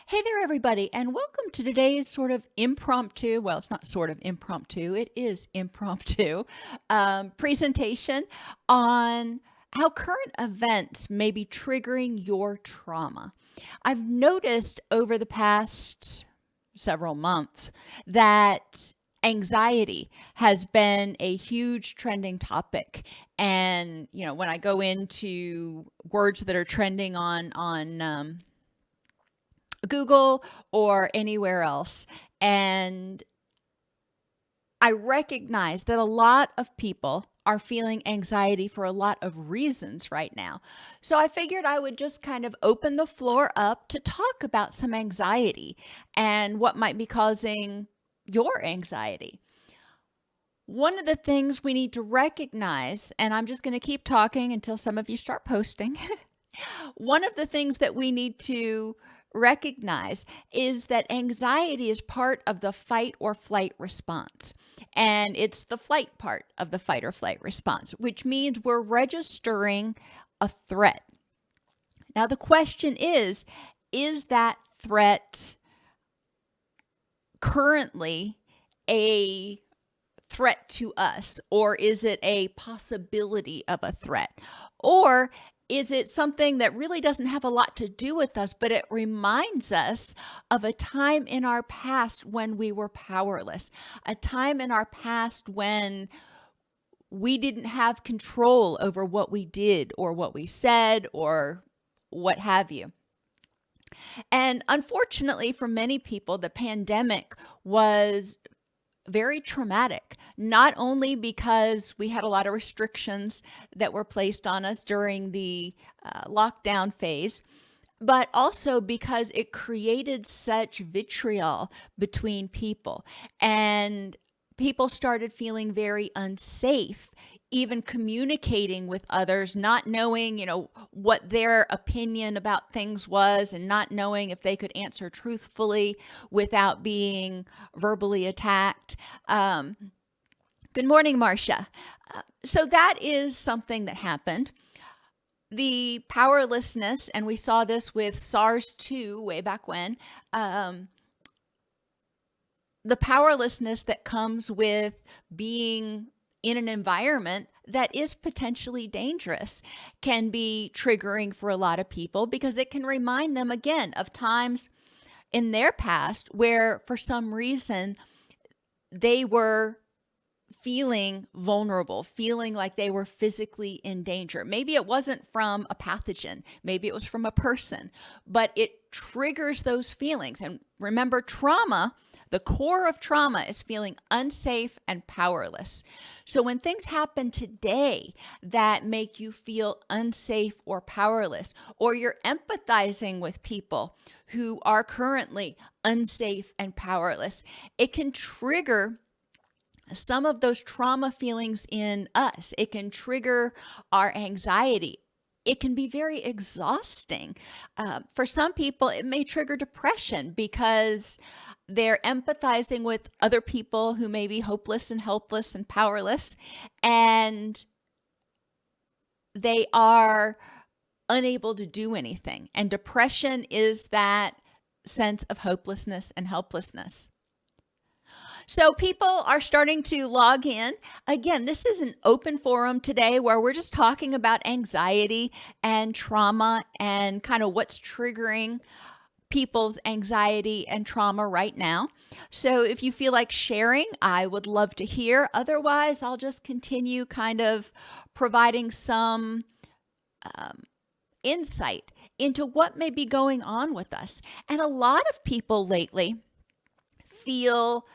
Hey there, everybody, and welcome to today's sort of impromptu, well, it's not sort of impromptu, it is impromptu, presentation on how current events may be triggering your trauma. I've noticed over the past several months that anxiety has been a huge trending topic. And, when I go into words that are trending on Google or anywhere else. And I recognize that a lot of people are feeling anxiety for a lot of reasons right now. So I figured I would just kind of open the floor up to talk about some anxiety and what might be causing your anxiety. One of the things we need to recognize, and I'm just going to keep talking until some of you start posting. One of the things that we need to recognize is that anxiety is part of the fight or flight response. And it's the flight part of the fight or flight response, which means we're registering a threat. Now, the question is that threat currently a threat to us, or is it a possibility of a threat? Or is it something that really doesn't have a lot to do with us, but it reminds us of a time in our past when we were powerless, a time in our past when we didn't have control over what we did or what we said or what have you. And unfortunately, for many people, the pandemic was very traumatic, not only because we had a lot of restrictions that were placed on us during the lockdown phase, but also because it created such vitriol between people. And people started feeling very unsafe, even communicating with others, not knowing, what their opinion about things was, and not knowing if they could answer truthfully without being verbally attacked. Good morning, Marcia. So that is something that happened. The powerlessness, and we saw this with SARS-2 way back when, the powerlessness that comes with being in an environment that is potentially dangerous can be triggering for a lot of people, because it can remind them again of times in their past where for some reason they were feeling vulnerable, feeling like they were physically in danger. Maybe it wasn't from a pathogen, maybe it was from a person, but it triggers those feelings. And remember, trauma, the core of trauma is feeling unsafe and powerless. So when things happen today that make you feel unsafe or powerless, or you're empathizing with people who are currently unsafe and powerless, it can trigger some of those trauma feelings in us. It can trigger our anxiety. It can be very exhausting. For some people, it may trigger depression because they're empathizing with other people who may be hopeless and helpless and powerless, and they are unable to do anything. And depression is that sense of hopelessness and helplessness. So people are starting to log in. Again, this is an open forum today where we're just talking about anxiety and trauma and kind of what's triggering people's anxiety and trauma right now. So if you feel like sharing, I would love to hear. Otherwise, I'll just continue kind of providing some insight into what may be going on with us. And a lot of people lately feel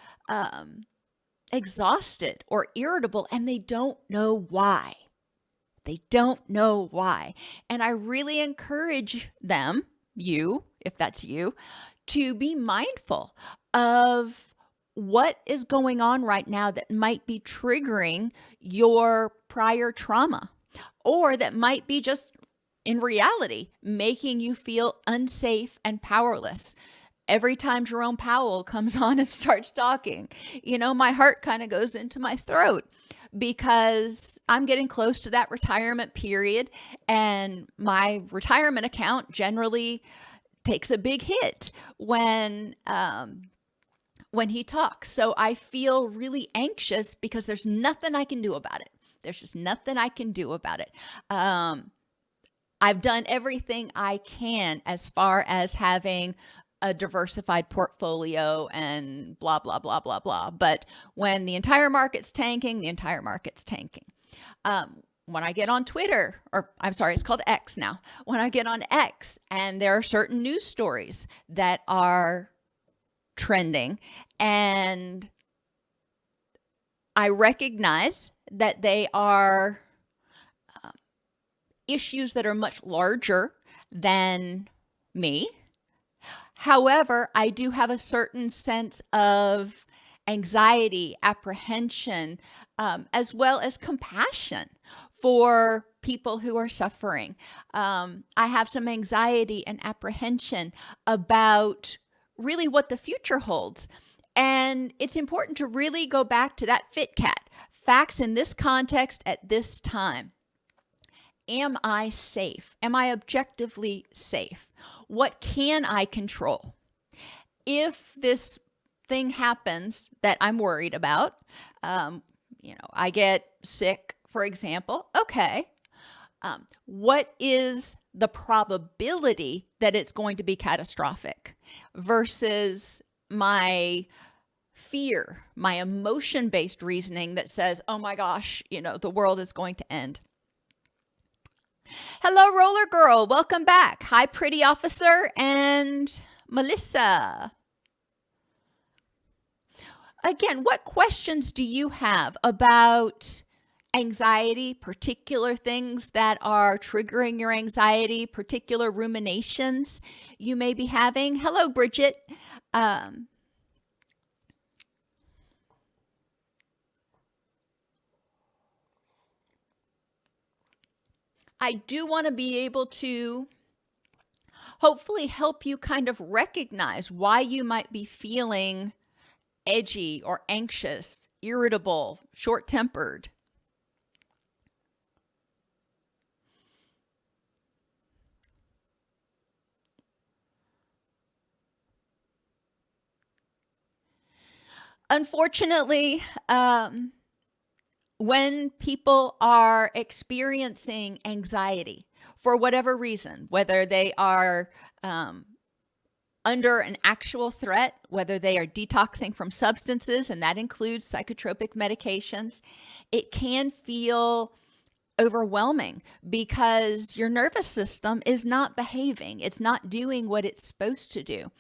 exhausted or irritable, and they don't know why. They don't know why. And I really encourage them, you, if that's you, to be mindful of what is going on right now that might be triggering your prior trauma, or that might be just in reality making you feel unsafe and powerless. Every time Jerome Powell comes on and starts talking, my heart kind of goes into my throat, because I'm getting close to that retirement period, and my retirement account generally takes a big hit when he talks. So I feel really anxious because there's nothing I can do about it. There's just nothing I can do about it. I've done everything I can as far as having a diversified portfolio and blah, blah, blah, blah, blah. But when the entire market's tanking, the entire market's tanking. When I get on Twitter, or I'm sorry, it's called X now. When I get on X and there are certain news stories that are trending and I recognize that they are issues that are much larger than me. However, I do have a certain sense of anxiety, apprehension, as well as compassion for people who are suffering. I have some anxiety and apprehension about really what the future holds. And it's important to really go back to that FitCat. Facts in this context at this time. Am I safe? Am I objectively safe? What can I control? If this thing happens that I'm worried about, I get sick, for example, okay. What is the probability that it's going to be catastrophic versus my fear, my emotion-based reasoning that says, oh my gosh, the world is going to end. Hello, Roller Girl. Welcome back. Hi, Pretty Officer and Melissa. Again, what questions do you have about anxiety, particular things that are triggering your anxiety, particular ruminations you may be having? Hello, Bridget. I do want to be able to hopefully help you kind of recognize why you might be feeling edgy or anxious, irritable, short-tempered. Unfortunately, when people are experiencing anxiety for whatever reason, whether they are under an actual threat, whether they are detoxing from substances, and that includes psychotropic medications, it can feel overwhelming because your nervous system is not behaving. It's not doing what it's supposed to do.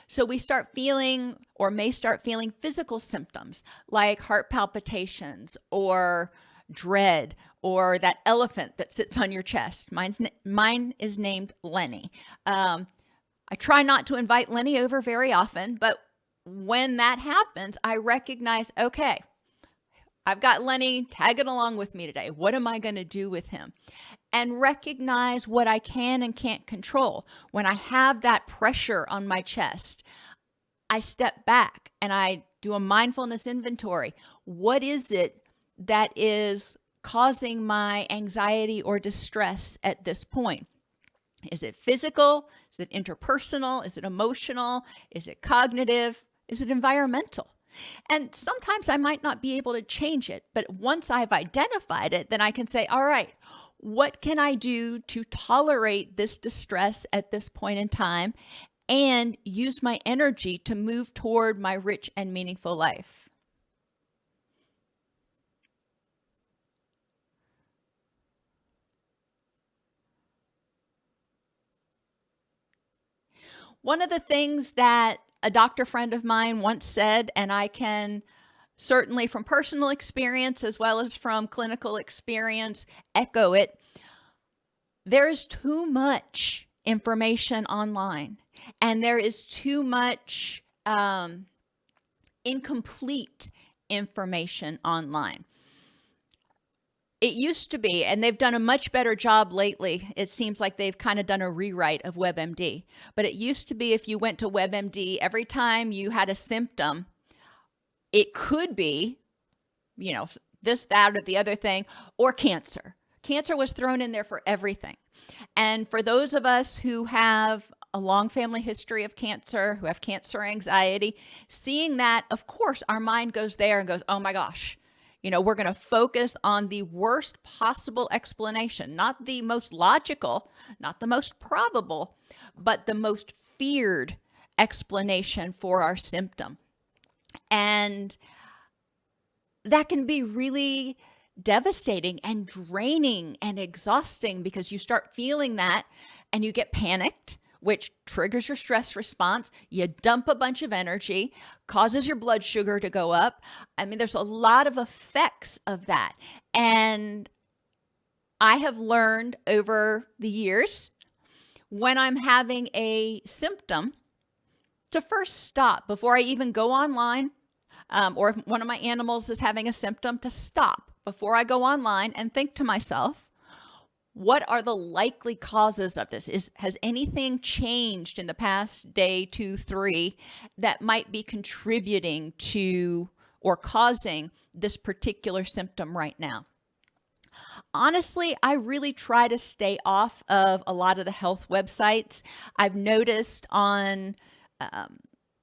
So we start feeling or may start feeling physical symptoms like heart palpitations or dread or that elephant that sits on your chest. Mine is named Lenny. I try not to invite Lenny over very often, but when that happens, I recognize, okay, I've got Lenny tagging along with me today. What am I going to do with him? And recognize what I can and can't control. When I have that pressure on my chest, I step back and I do a mindfulness inventory. What is it that is causing my anxiety or distress at this point? Is it physical? Is it interpersonal? Is it emotional? Is it cognitive? Is it environmental? And sometimes I might not be able to change it, but once I've identified it, then I can say, all right, what can I do to tolerate this distress at this point in time and use my energy to move toward my rich and meaningful life? One of the things that a doctor friend of mine once said, and I can certainly from personal experience as well as from clinical experience echo it, there is too much information online and there is too much incomplete information online. It used to be, and they've done a much better job lately. It seems like they've kind of done a rewrite of WebMD. But it used to be if you went to WebMD, every time you had a symptom, it could be, this, that, or the other thing, or cancer. Cancer was thrown in there for everything. And for those of us who have a long family history of cancer, who have cancer anxiety, seeing that, of course, our mind goes there and goes, oh my gosh, we're going to focus on the worst possible explanation, not the most logical, not the most probable, but the most feared explanation for our symptom. And that can be really devastating and draining and exhausting, because you start feeling that and you get panicked, which triggers your stress response. You dump a bunch of energy, causes your blood sugar to go up. I mean, there's a lot of effects of that. And I have learned over the years, when I'm having a symptom, to first stop before I even go online, or if one of my animals is having a symptom, to stop before I go online and think to myself, what are the likely causes of this? Has anything changed in the past day, 2, 3, that might be contributing to or causing this particular symptom right now? Honestly, I really try to stay off of a lot of the health websites. I've noticed on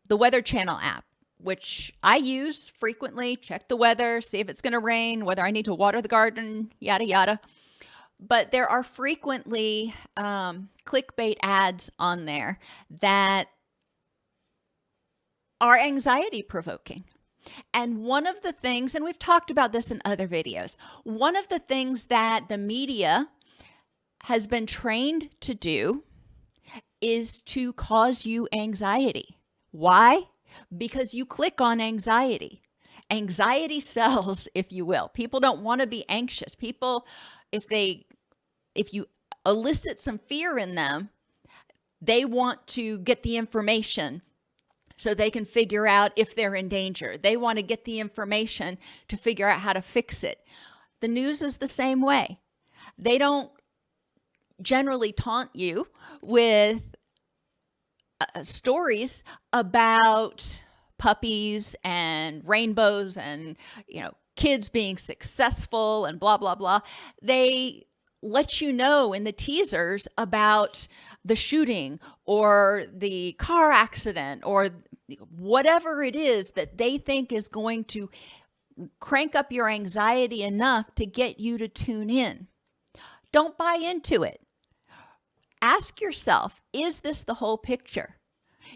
the Weather Channel app, which I use frequently, check the weather, see if it's going to rain, whether I need to water the garden, yada, yada. But there are frequently clickbait ads on there that are anxiety provoking. And one of the things, and we've talked about this in other videos, one of the things that the media has been trained to do is to cause you anxiety. Why? Because you click on anxiety. Anxiety sells, if you will. People don't want to be anxious. People, if you elicit some fear in them, they want to get the information so they can figure out if they're in danger. They want to get the information to figure out how to fix it. The news is the same way. They don't generally taunt you with stories about puppies and rainbows and, kids being successful and blah, blah, blah. They let you know in the teasers about the shooting or the car accident or whatever it is that they think is going to crank up your anxiety enough to get you to tune in. Don't buy into it. Ask yourself, is this the whole picture?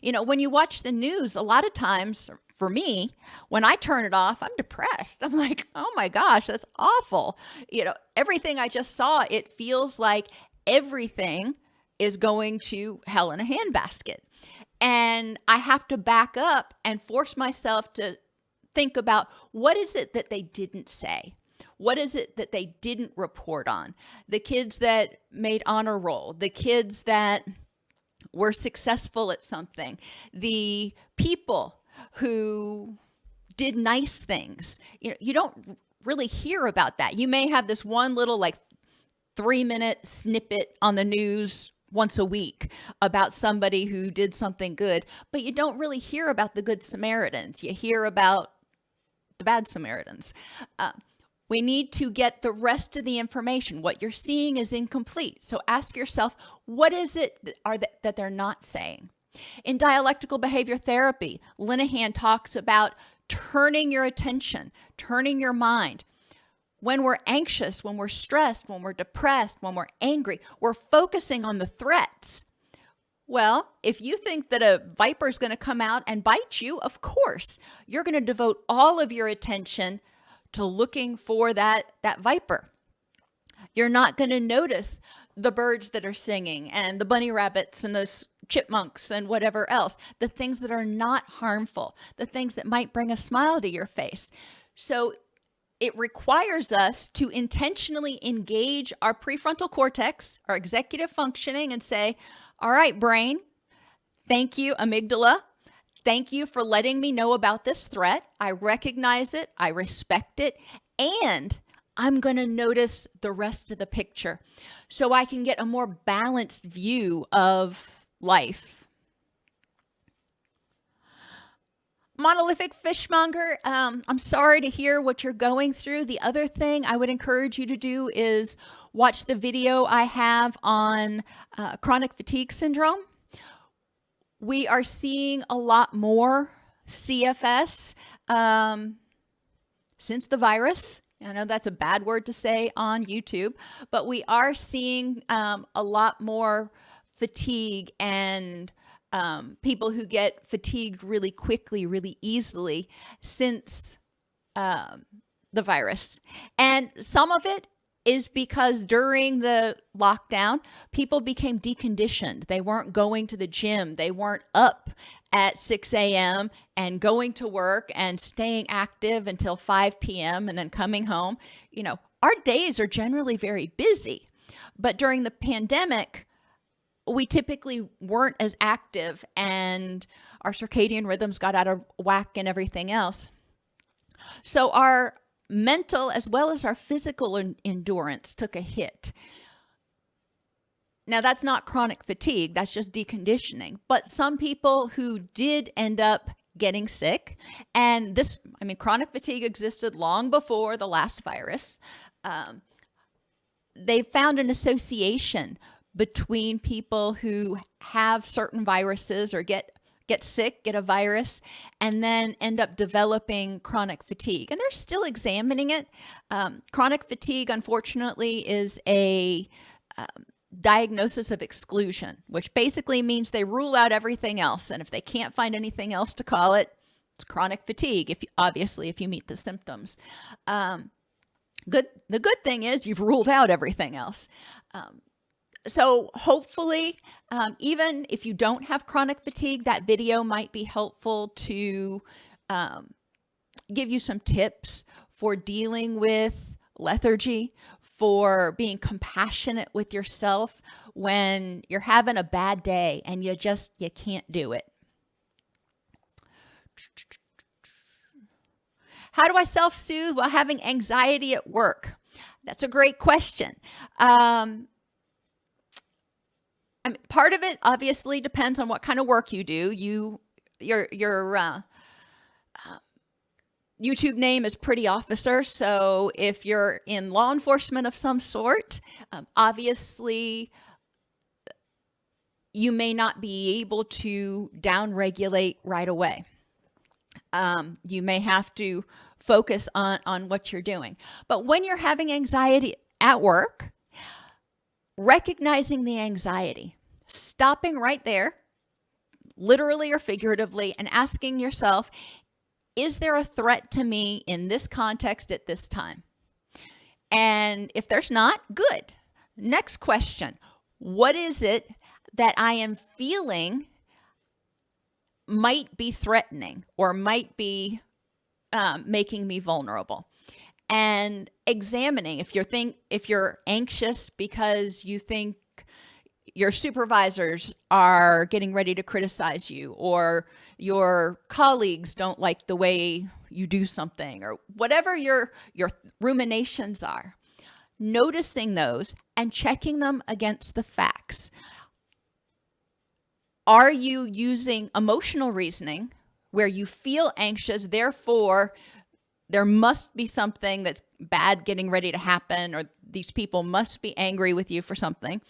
When you watch the news, a lot of times, for me, when I turn it off, I'm depressed. I'm like, oh my gosh, that's awful. Everything I just saw, it feels like everything is going to hell in a handbasket. And I have to back up and force myself to think about, what is it that they didn't say? What is it that they didn't report on? The kids that made honor roll, the kids that were successful at something, the people who did nice things. You don't really hear about that. You may have this one little 3-minute snippet on the news once a week about somebody who did something good, but you don't really hear about the good Samaritans. You hear about the bad Samaritans. We need to get the rest of the information. What you're seeing is incomplete. So ask yourself, what is it that they're not saying? In dialectical behavior therapy, Linehan talks about turning your attention, turning your mind. When we're anxious, when we're stressed, when we're depressed, when we're angry, we're focusing on the threats. Well, if you think that a viper is going to come out and bite you, of course, you're going to devote all of your attention to looking for that viper. You're not going to notice the birds that are singing and the bunny rabbits and the chipmunks and whatever else, the things that are not harmful, the things that might bring a smile to your face. So it requires us to intentionally engage our prefrontal cortex, our executive functioning, and say, all right, brain, thank you, amygdala. Thank you for letting me know about this threat. I recognize it, I respect it, and I'm going to notice the rest of the picture so I can get a more balanced view of life. Monolithic fishmonger, I'm sorry to hear what you're going through. The other thing I would encourage you to do is watch the video I have on chronic fatigue syndrome, We are seeing a lot more CFS since the virus. I know that's a bad word to say on YouTube, but we are seeing a lot more fatigue and people who get fatigued really quickly, really easily since the virus. And some of it is because during the lockdown, people became deconditioned. They weren't going to the gym. They weren't up at 6 a.m. and going to work and staying active until 5 p.m. and then coming home. You know, our days are generally very busy, but during the pandemic, we typically weren't as active and our circadian rhythms got out of whack and everything else. So our mental as well as our physical endurance took a hit. Now, that's not chronic fatigue, that's just deconditioning. But some people who did end up getting sick, and this, I mean, chronic fatigue existed long before the last virus. They found an association between people who have certain viruses or get sick, get a virus, and then end up developing chronic fatigue. And they're still examining it. Chronic fatigue, unfortunately, is a diagnosis of exclusion, which basically means they rule out everything else. And if they can't find anything else to call it, it's chronic fatigue, if you meet the symptoms. The good thing is you've ruled out everything else. So hopefully, even if you don't have chronic fatigue, that video might be helpful to give you some tips for dealing with lethargy, for being compassionate with yourself when you're having a bad day and you can't do it. How do I self-soothe while having anxiety at work? That's a great question. I mean, part of it obviously depends on what kind of work you do. Your YouTube name is Pretty Officer, so if you're in law enforcement of some sort, obviously you may not be able to downregulate right away. You may have to focus on what you're doing. But when you're having anxiety at work, recognizing the anxiety, stopping right there, literally or figuratively, and asking yourself, is there a threat to me in this context at this time? And if there's not, good. Next question, what is it that I am feeling might be threatening or might be making me vulnerable? And examining if you're anxious because you think your supervisors are getting ready to criticize you, or your colleagues don't like the way you do something, or whatever your ruminations are, noticing those and checking them against the facts. Are you using emotional reasoning where you feel anxious, therefore there must be something that's bad getting ready to happen, or these people must be angry with you for something?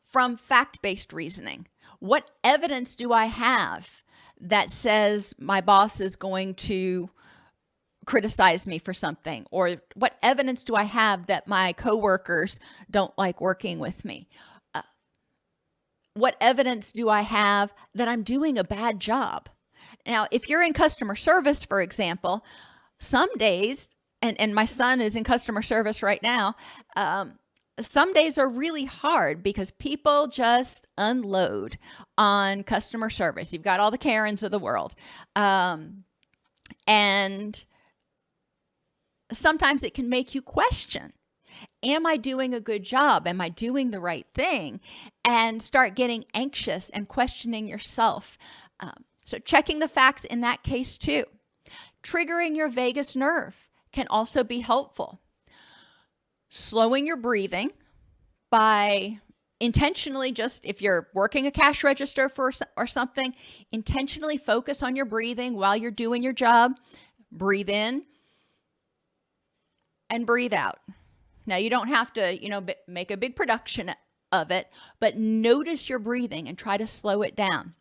From fact-based reasoning, what evidence do I have that says my boss is going to criticize me for something? Or what evidence do I have that my coworkers don't like working with me? What evidence do I have that I'm doing a bad job? Now, if you're in customer service, for example, some days, and my son is in customer service right now, some days are really hard because people just unload on customer service. You've got all the Karens of the world. And sometimes it can make you question, am I doing a good job? Am I doing the right thing? And start getting anxious and questioning yourself. So checking the facts in that case too. Triggering your vagus nerve can also be helpful. Slowing your breathing by intentionally, just if you're working a cash register or something, intentionally focus on your breathing while you're doing your job. Breathe in and breathe out. Now, you don't have to, make a big production of it, but notice your breathing and try to slow it down.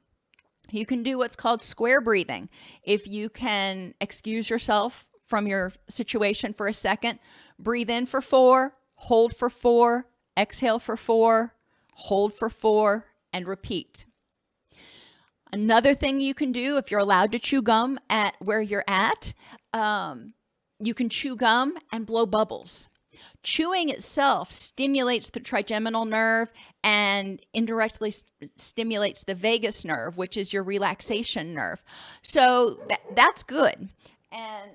You can do what's called square breathing. If you can excuse yourself from your situation for a second, breathe in for 4, hold for 4, exhale for 4, hold for 4, and repeat. Another thing you can do, if you're allowed to chew gum at where you're at, you can chew gum and blow bubbles. Chewing itself stimulates the trigeminal nerve and indirectly stimulates the vagus nerve, which is your relaxation nerve. So that's good. And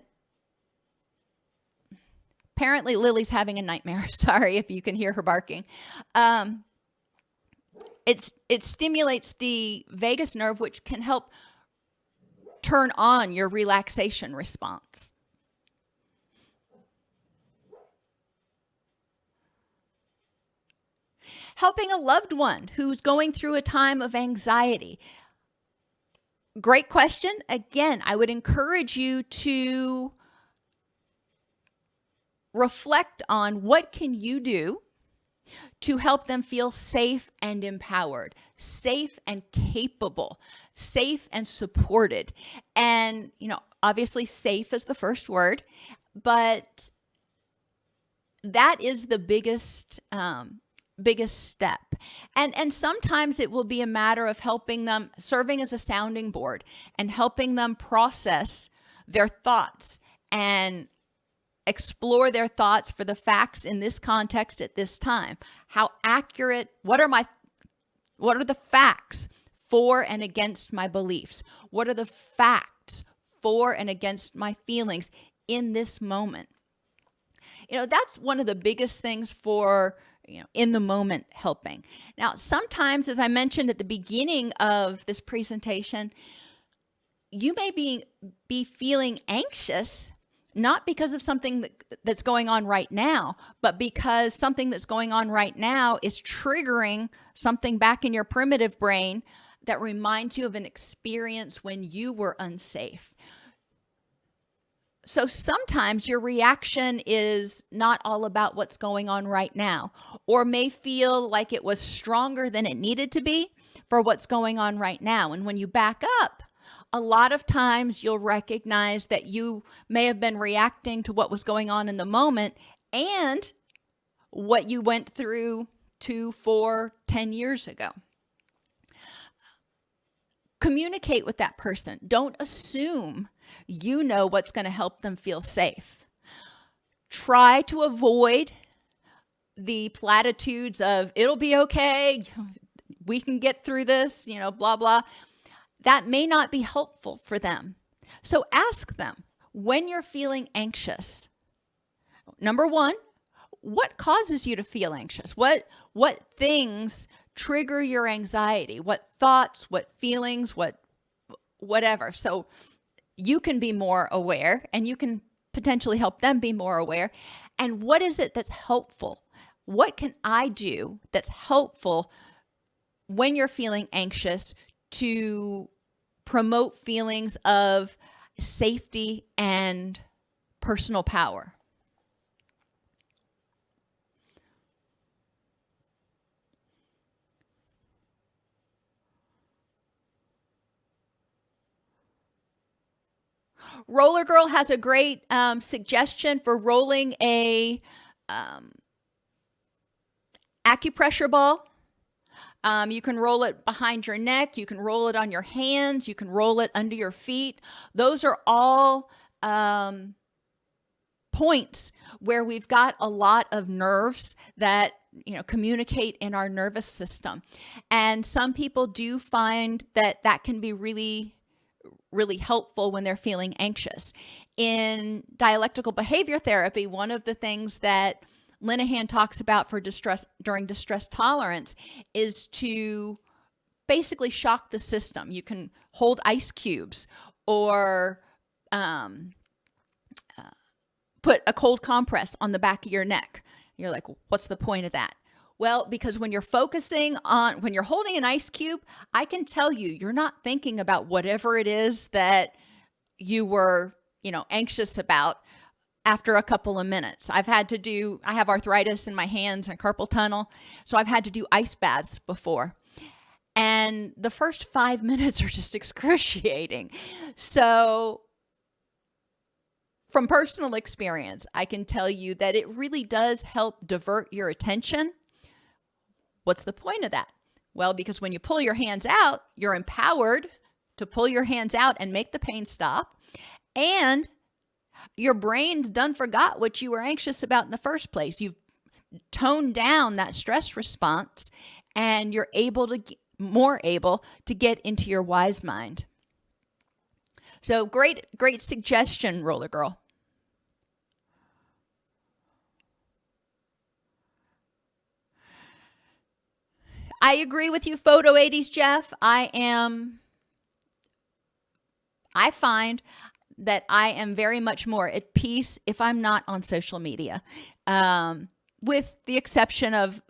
apparently Lily's having a nightmare. Sorry if you can hear her barking. It stimulates the vagus nerve, which can help turn on your relaxation response. Helping a loved one who's going through a time of anxiety. Great question. Again, I would encourage you to reflect on what can you do to help them feel safe and empowered, safe and capable, safe and supported. And, obviously safe is the first word, but that is the biggest step. And sometimes it will be a matter of helping them, serving as a sounding board and helping them process their thoughts and explore their thoughts for the facts in this context at this time. How accurate, what are the facts for and against my beliefs? What are the facts for and against my feelings in this moment? That's one of the biggest things for in the moment helping. Now, sometimes, as I mentioned at the beginning of this presentation, you may be feeling anxious, not because of something that's going on right now, but because something that's going on right now is triggering something back in your primitive brain that reminds you of an experience when you were unsafe. So sometimes your reaction is not all about what's going on right now, or may feel like it was stronger than it needed to be for what's going on right now. And when you back up, a lot of times you'll recognize that you may have been reacting to what was going on in the moment and what you went through 2, 4, 10 years ago. Communicate with that person. Don't assume you know what's going to help them feel safe. Try to avoid the platitudes of, it'll be okay, we can get through this, blah, blah. That may not be helpful for them. So ask them, when you're feeling anxious, number one, what causes you to feel anxious? What things trigger your anxiety? What thoughts, what feelings, whatever. So you can be more aware and you can potentially help them be more aware. And what is it that's helpful? What can I do that's helpful when you're feeling anxious to promote feelings of safety and personal power? Roller Girl has a great suggestion for rolling a acupressure ball. You can roll it behind your neck. You can roll it on your hands. You can roll it under your feet. Those are all points where we've got a lot of nerves that communicate in our nervous system. And some people do find that can be really helpful when they're feeling anxious. In dialectical behavior therapy, one of the things that Linehan talks about for distress during distress tolerance is to basically shock the system. You can hold ice cubes or put a cold compress on the back of your neck. You're like, what's the point of that? Well, because when you're when you're holding an ice cube, I can tell you're not thinking about whatever it is that you were, anxious about. after a couple of minutes. I have arthritis in my hands and carpal tunnel, so I've had to do ice baths before. And the first 5 minutes are just excruciating. So from personal experience, I can tell you that it really does help divert your attention. What's the point of that? Well, because when you pull your hands out, you're empowered to pull your hands out and make the pain stop. And your brain's done forgot what you were anxious about in the first place. You've toned down that stress response, and you're more able to get into your wise mind. So great suggestion, Roller Girl. I agree with you, Photo 80s Jeff. I find that I am very much more at peace if I'm not on social media, with the exception of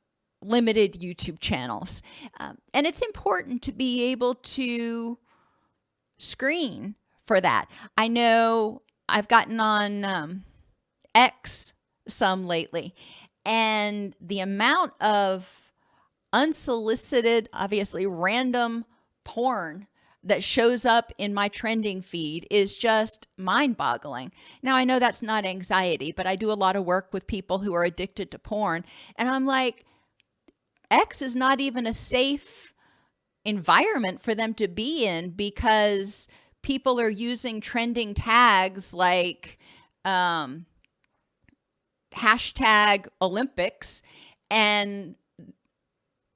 limited YouTube channels. And it's important to be able to screen for that. I know I've gotten on X some lately, and the amount of unsolicited, obviously random porn that shows up in my trending feed is just mind-boggling. Now, I know that's not anxiety, but I do a lot of work with people who are addicted to porn, and I'm like, X is not even a safe environment for them to be in, because people are using trending tags like hashtag Olympics and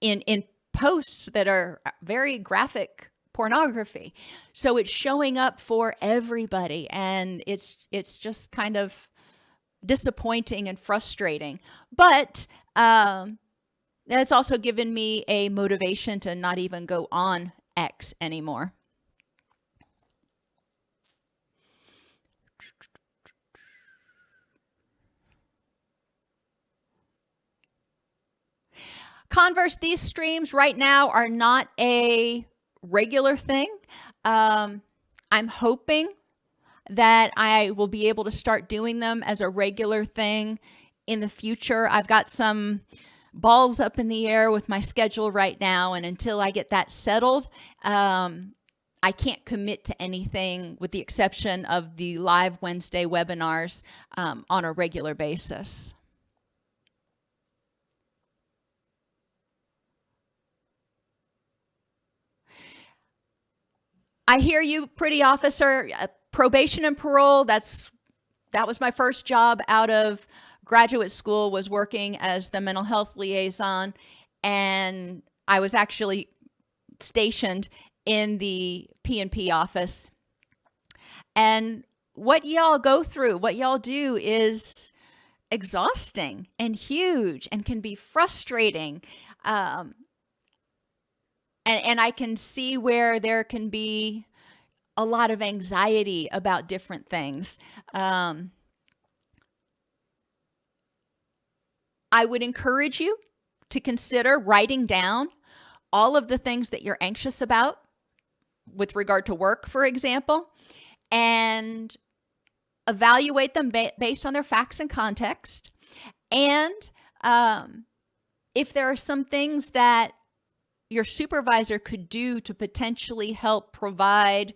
in posts that are very graphic pornography. So it's showing up for everybody, and it's just kind of disappointing and frustrating. But it's also given me a motivation to not even go on X anymore. Converse, these streams right now are not a regular thing. I'm hoping that I will be able to start doing them as a regular thing in the future. I've got some balls up in the air with my schedule right now, and until I get that settled, I can't commit to anything with the exception of the live Wednesday webinars on a regular basis. I hear you, pretty officer. Probation and parole, that was my first job out of graduate school, was working as the mental health liaison, and I was actually stationed in the P&P office. And what y'all go through, what y'all do is exhausting and huge and can be frustrating. And I can see where there can be a lot of anxiety about different things. I would encourage you to consider writing down all of the things that you're anxious about with regard to work, for example, and evaluate them based on their facts and context. And if there are some things that your supervisor could do to potentially help provide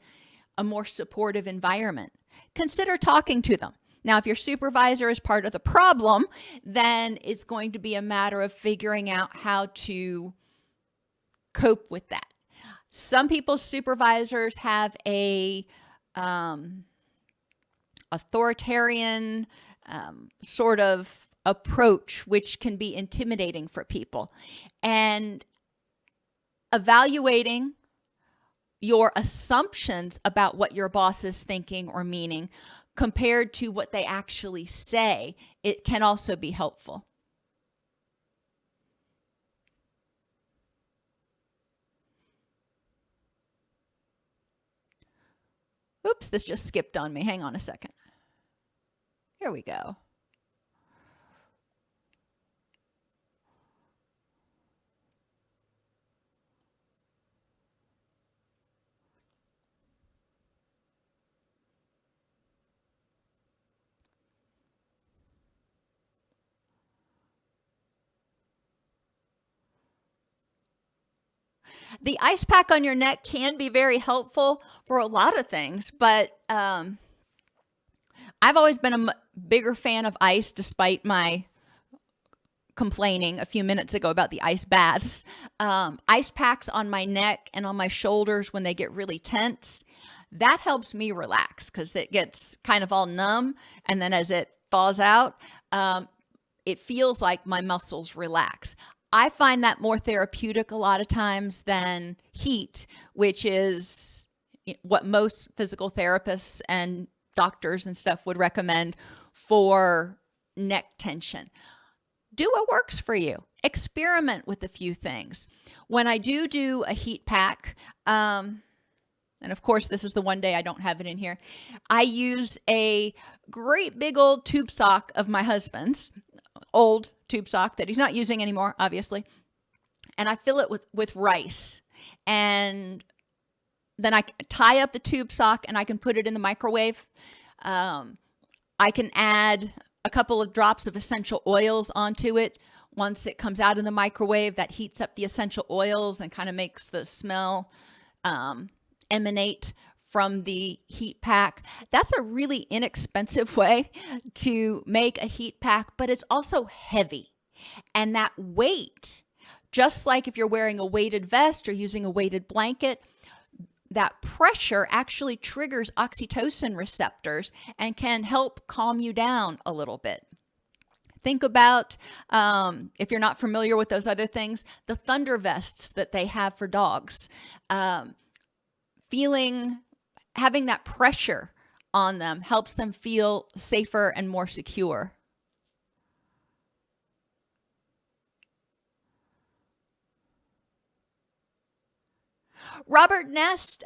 a more supportive environment, consider talking to them. Now, if your supervisor is part of the problem, then it's going to be a matter of figuring out how to cope with that. Some people's supervisors have a authoritarian sort of approach, which can be intimidating for people. And evaluating your assumptions about what your boss is thinking or meaning compared to what they actually say, it can also be helpful. Oops, this just skipped on me. Hang on a second. Here we go. The ice pack on your neck can be very helpful for a lot of things, but I've always been a bigger fan of ice, despite my complaining a few minutes ago about the ice baths. Ice packs on my neck and on my shoulders when they get really tense, that helps me relax because it gets kind of all numb. And then as it thaws out, it feels like my muscles relax. I find that more therapeutic a lot of times than heat, which is what most physical therapists and doctors and stuff would recommend for neck tension. Do what works for you. Experiment with a few things. When I do a heat pack, and of course, this is the one day I don't have it in here, I use a great big old tube sock of my husband's, old tube sock that he's not using anymore, obviously. And I fill it with rice. And then I tie up the tube sock and I can put it in the microwave. I can add a couple of drops of essential oils onto it. Once it comes out in the microwave, that heats up the essential oils and kind of makes the smell emanate from the heat pack. That's a really inexpensive way to make a heat pack, but it's also heavy. And that weight, just like if you're wearing a weighted vest or using a weighted blanket, that pressure actually triggers oxytocin receptors and can help calm you down a little bit. Think about, if you're not familiar with those other things, the thunder vests that they have for dogs. Having that pressure on them helps them feel safer and more secure. Robert Nest,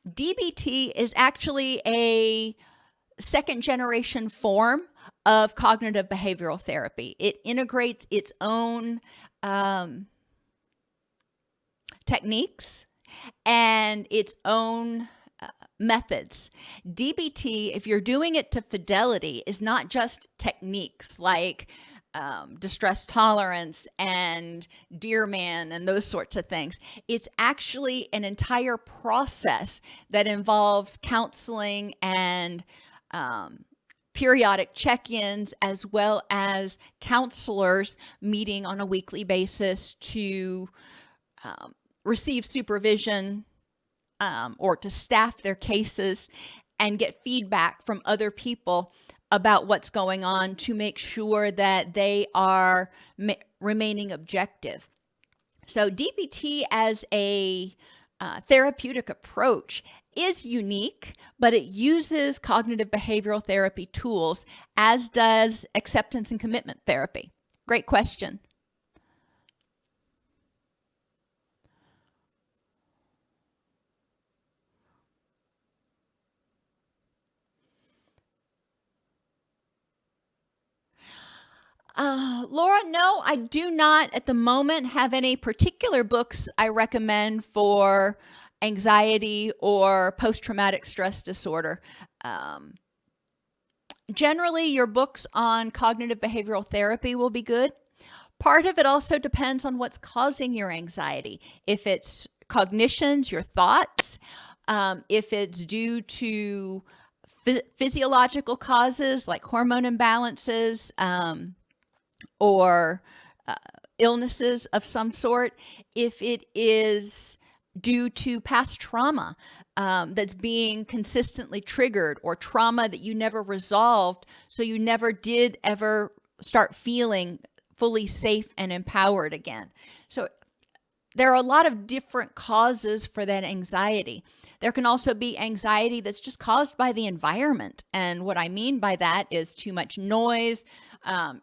DBT is actually a second generation form of cognitive behavioral therapy. It integrates its own techniques and its own methods. DBT, if you're doing it to fidelity, is not just techniques like distress tolerance and Dear Man and those sorts of things. It's actually an entire process that involves counseling and periodic check-ins, as well as counselors meeting on a weekly basis to receive supervision or to staff their cases and get feedback from other people about what's going on to make sure that they are remaining objective. So DBT as a therapeutic approach is unique, but it uses cognitive behavioral therapy tools, as does acceptance and commitment therapy. Great question. Laura, no, I do not at the moment have any particular books I recommend for anxiety or post-traumatic stress disorder. Generally, your books on cognitive behavioral therapy will be good. Part of it also depends on what's causing your anxiety. If it's cognitions, your thoughts, if it's due to physiological causes like hormone imbalances, or illnesses of some sort, if it is due to past trauma that's being consistently triggered, or trauma that you never resolved, so you never did ever start feeling fully safe and empowered again. So there are a lot of different causes for that anxiety. There can also be anxiety that's just caused by the environment. And what I mean by that is too much noise,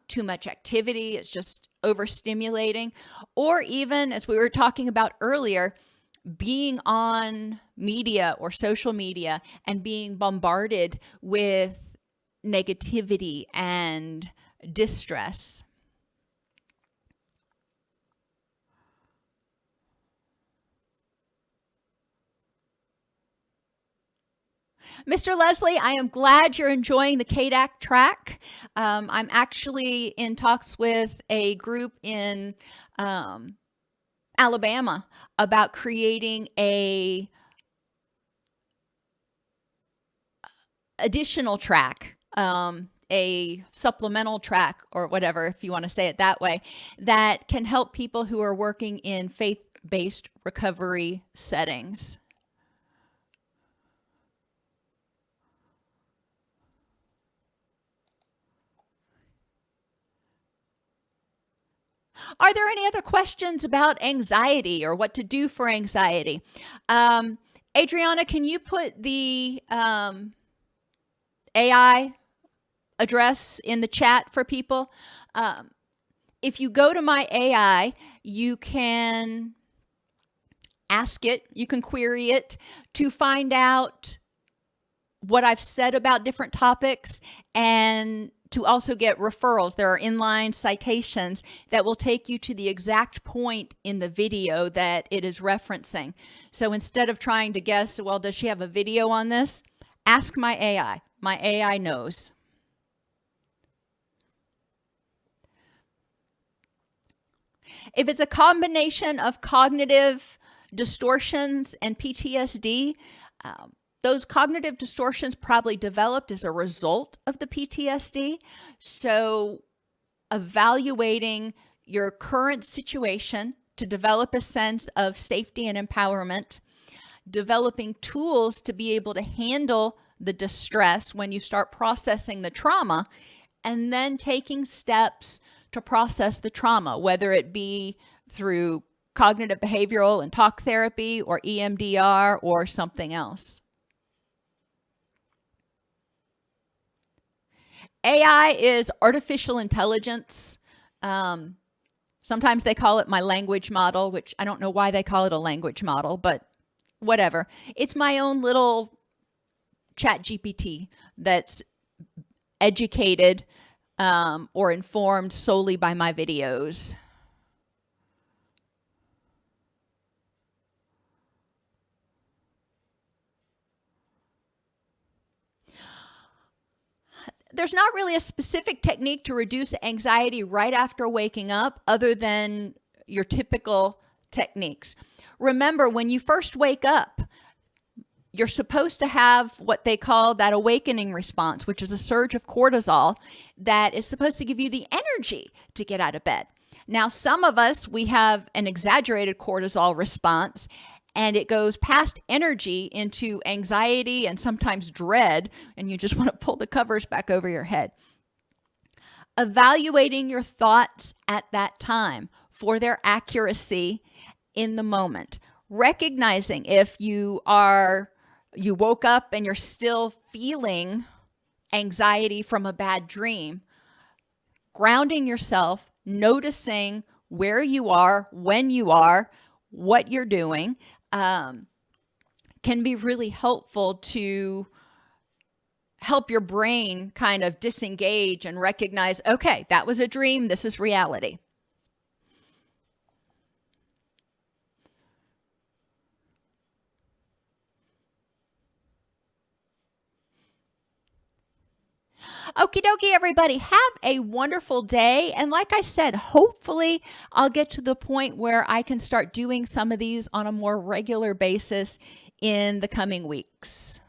too much activity. It's just overstimulating. Or even, as we were talking about earlier, being on media or social media and being bombarded with negativity and distress. Mr. Leslie, I am glad you're enjoying the KDAC track. I'm actually in talks with a group in Alabama about creating a additional track, a supplemental track, or whatever, if you want to say it that way, that can help people who are working in faith-based recovery settings. Are there any other questions about anxiety or what to do for anxiety? Adriana, can you put the AI address in the chat for people? If you go to my AI, you can ask it, you can query it to find out what I've said about different topics, and to also get referrals. There are inline citations that will take you to the exact point in the video that it is referencing. So instead of trying to guess, well, does she have a video on this? Ask my AI. My AI knows. If it's a combination of cognitive distortions and PTSD, those cognitive distortions probably developed as a result of the PTSD. So evaluating your current situation to develop a sense of safety and empowerment, developing tools to be able to handle the distress when you start processing the trauma, and then taking steps to process the trauma, whether it be through cognitive behavioral and talk therapy or EMDR or something else. AI is artificial intelligence. Sometimes they call it my language model, which I don't know why they call it a language model, but whatever. It's my own little chat GPT that's educated or informed solely by my videos. There's not really a specific technique to reduce anxiety right after waking up other than your typical techniques. Remember, when you first wake up, you're supposed to have what they call that awakening response, which is a surge of cortisol that is supposed to give you the energy to get out of bed. Now, some of us, we have an exaggerated cortisol response, and it goes past energy into anxiety and sometimes dread, and you just want to pull the covers back over your head. Evaluating your thoughts at that time for their accuracy in the moment. Recognizing if you woke up and you're still feeling anxiety from a bad dream, grounding yourself, noticing where you are, when you are, what you're doing, can be really helpful to help your brain kind of disengage and recognize, okay, that was a dream, this is reality. Okie dokie, everybody. Have a wonderful day. And like I said, hopefully I'll get to the point where I can start doing some of these on a more regular basis in the coming weeks.